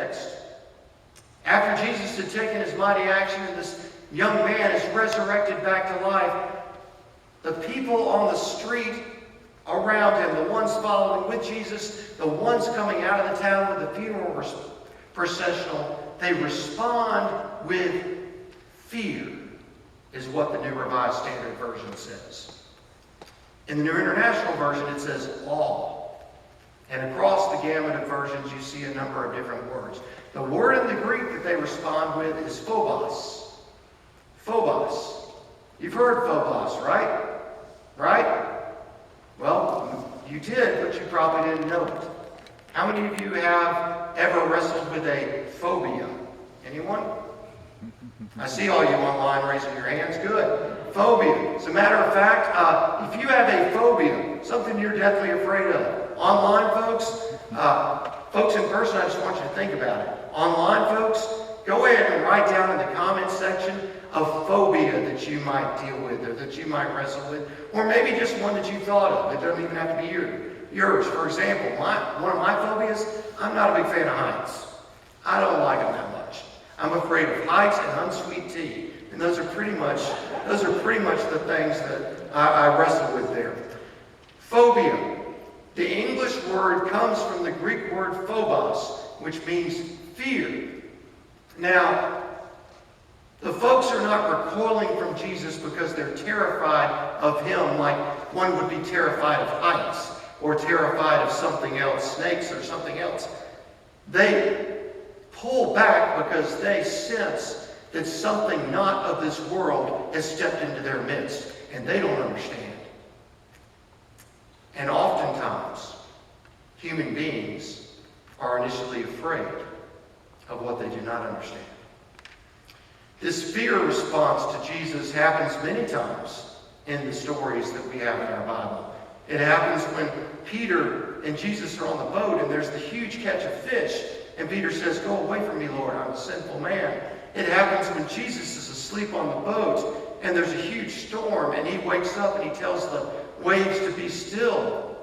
midst. After Jesus had taken his mighty action and this young man is resurrected back to life, the people on the street around him, the ones following with Jesus, the ones coming out of the town with the funeral processional, they respond with fear, is what the New Revised Standard Version says. In the New International Version, it says awe. And across the gamut of versions, you see a number of different words. The word in the Greek that they respond with is phobos. Phobos. You've heard phobos, right? Right? Well, you did, but you probably didn't know it. How many of you have ever wrestled with a phobia? Anyone? I see all you online raising your hands. Good. Phobia. As a matter of fact, if you have a phobia, something you're deathly afraid of, online folks, folks in person, I just want you to think about it. Online folks, go ahead and write down in the comments section a phobia that you might deal with or that you might wrestle with, or maybe just one that you thought of. It doesn't even have to be yours. For example, one of my phobias, I'm not a big fan of heights. I don't like them that much. I'm afraid of heights and unsweet tea. And those are pretty much the things that I wrestle with there. Phobia. The English word comes from the Greek word phobos, which means fear. Now, the folks are not recoiling from Jesus because they're terrified of him like one would be terrified of heights or terrified of something else, snakes or something else. They pull back because they sense that something not of this world has stepped into their midst, and they don't understand. And oftentimes, human beings are initially afraid of what they do not understand. This fear response to Jesus happens many times in the stories that we have in our Bible. It happens when Peter and Jesus are on the boat and there's the huge catch of fish, and Peter says, "Go away from me, Lord, I'm a sinful man." It happens when Jesus is asleep on the boat and there's a huge storm and he wakes up and he tells the waves to be still.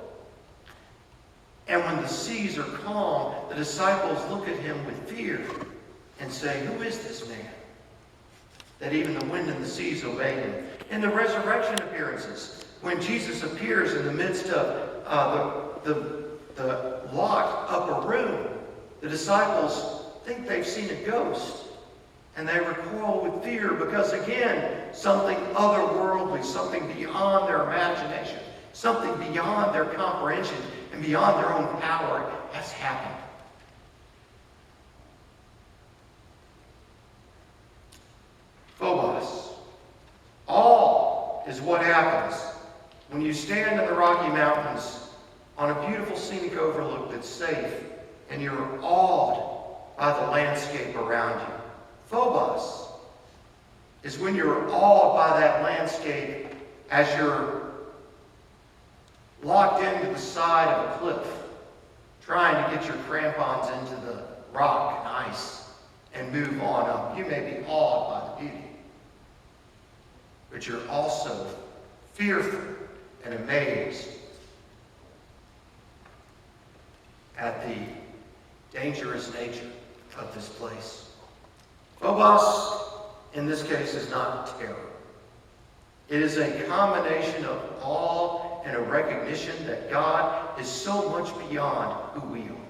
And when the seas are calm, the disciples look at him with fear and say, "Who is this man that even the wind and the seas obey him?" In the resurrection appearances, when Jesus appears in the midst of the locked upper room, the disciples think they've seen a ghost. And they recoil with fear because, again, something otherworldly, something beyond their imagination, something beyond their comprehension and beyond their own power has happened. Phobos. Awe is what happens when you stand in the Rocky Mountains on a beautiful scenic overlook that's safe and you're awed by the landscape around you. Phobos is when you're awed by that landscape as you're locked into the side of a cliff, trying to get your crampons into the rock and ice and move on up. You may be awed by the beauty, but you're also fearful and amazed at the dangerous nature of this place. Phobos, in this case, is not terror. It is a combination of awe and a recognition that God is so much beyond who we are.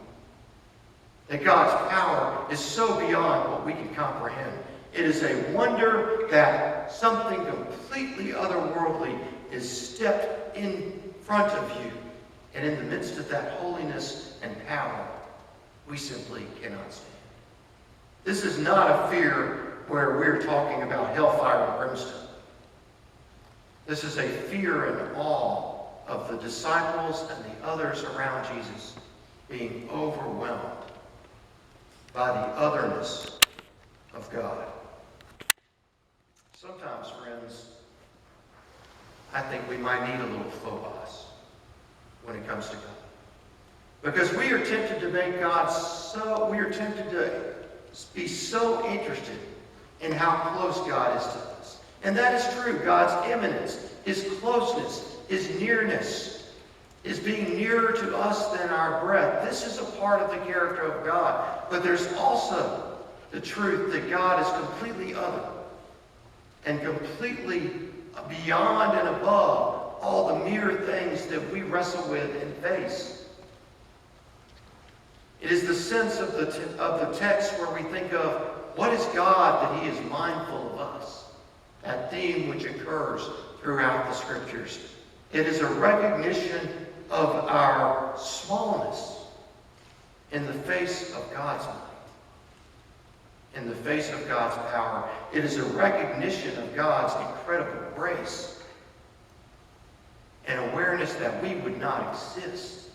That God's power is so beyond what we can comprehend. It is a wonder that something completely otherworldly is stepped in front of you. And in the midst of that holiness and power, we simply cannot stand. This is not a fear where we're talking about hellfire and brimstone. This is a fear and awe of the disciples and the others around Jesus being overwhelmed by the otherness of God. Sometimes, friends, I think we might need a little phobos when it comes to God. Because we are tempted to make God we are tempted to be so interested in how close God is to us. And that is true. God's immanence, his closeness, his nearness is being nearer to us than our breath. This is a part of the character of God. But there's also the truth that God is completely other and completely beyond and above all the mere things that we wrestle with and face. It is the sense of the text where we think of, what is God that he is mindful of us? That theme which occurs throughout the Scriptures. It is a recognition of our smallness in the face of God's might, in the face of God's power. It is a recognition of God's incredible grace, an awareness that we would not exist.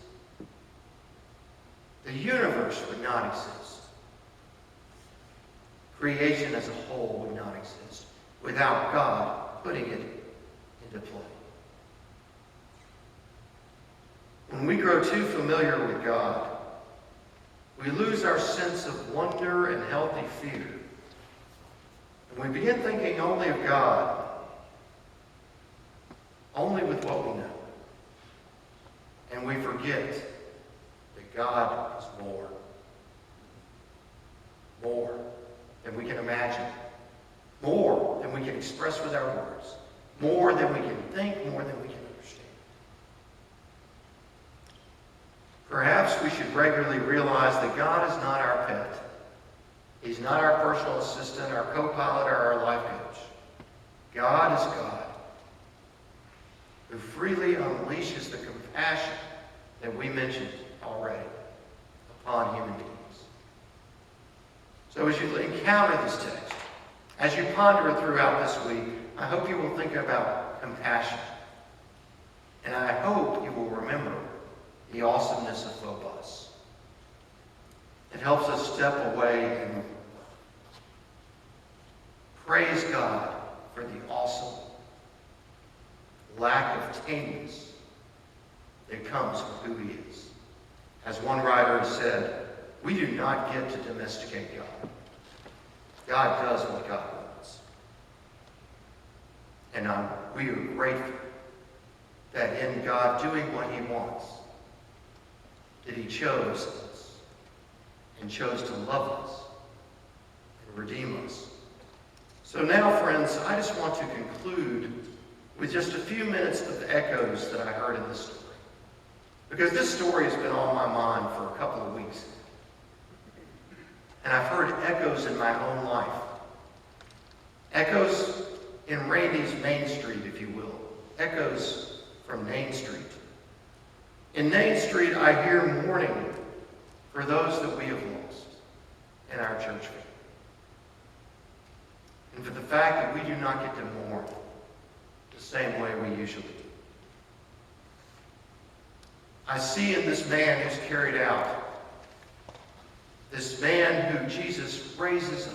The universe would not exist. Creation as a whole would not exist without God putting it into play. When we grow too familiar with God, we lose our sense of wonder and healthy fear. And we begin thinking only of God, only with what we know. And we forget that God is more. More than we can imagine. More than we can express with our words. More than we can think, more than we can understand. Perhaps we should regularly realize that God is not our pet. He's not our personal assistant, our co-pilot, or our life coach. God is God, who freely unleashes the compassion that we mentioned already upon human beings. So as you encounter this text, as you ponder it throughout this week, I hope you will think about compassion. And I hope you will remember the awesomeness of Phobos. It helps us step away and praise God for the awesome lack of tameness that comes with who he is. As one writer has said, we do not get to domesticate God. God does what God wants. And we are grateful that in God doing what he wants, that he chose us and chose to love us and redeem us. So now, friends, I just want to conclude with just a few minutes of the echoes that I heard in this story. Because this story has been on my mind for a couple of weeks. And I've heard echoes in my own life. Echoes in Randy's Main Street, if you will. Echoes from Main Street. In Main Street, I hear mourning for those that we have lost in our church family. And for the fact that we do not get to mourn the same way we usually do. I see in this man who's carried out, this man who Jesus raises up,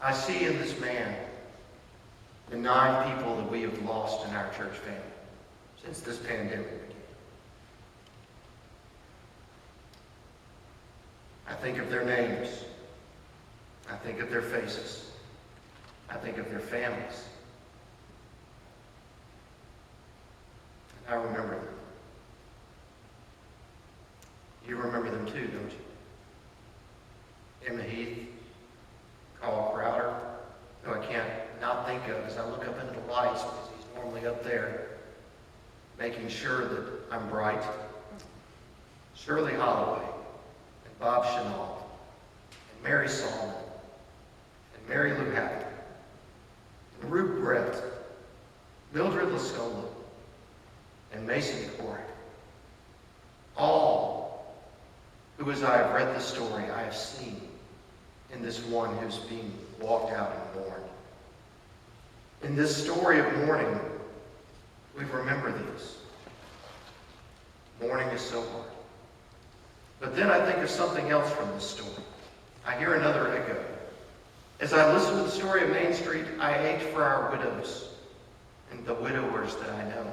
I see in this man the 9 people that we have lost in our church family since this pandemic began. I think of their names. I think of their faces. I think of their families. And I remember them. You remember them too, don't you? Emma Heath, Carl Crowder, who I can't not think of as I look up into the lights because he's normally up there making sure that I'm bright. Shirley Holloway, and Bob Chenault, and Mary Solomon, and Mary Lou Hackett, and Rube Brett, Mildred Lascola, and Mason Corey. All who, as I have read this story, I have seen in this one who's being walked out and mourned. In this story of mourning, we remember these. Mourning is so hard. But then I think of something else from this story. I hear another echo. As I listen to the story of Main Street, I ache for our widows and the widowers that I know.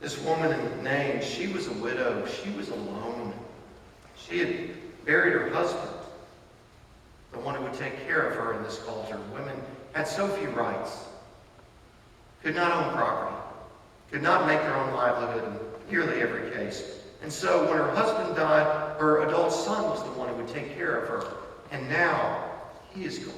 This woman named, she was a widow. She was alone. She had buried her husband, the one who would take care of her in this culture. Women had so few rights, could not own property, could not make their own livelihood in nearly every case. And so when her husband died, her adult son was the one who would take care of her. And now he is gone.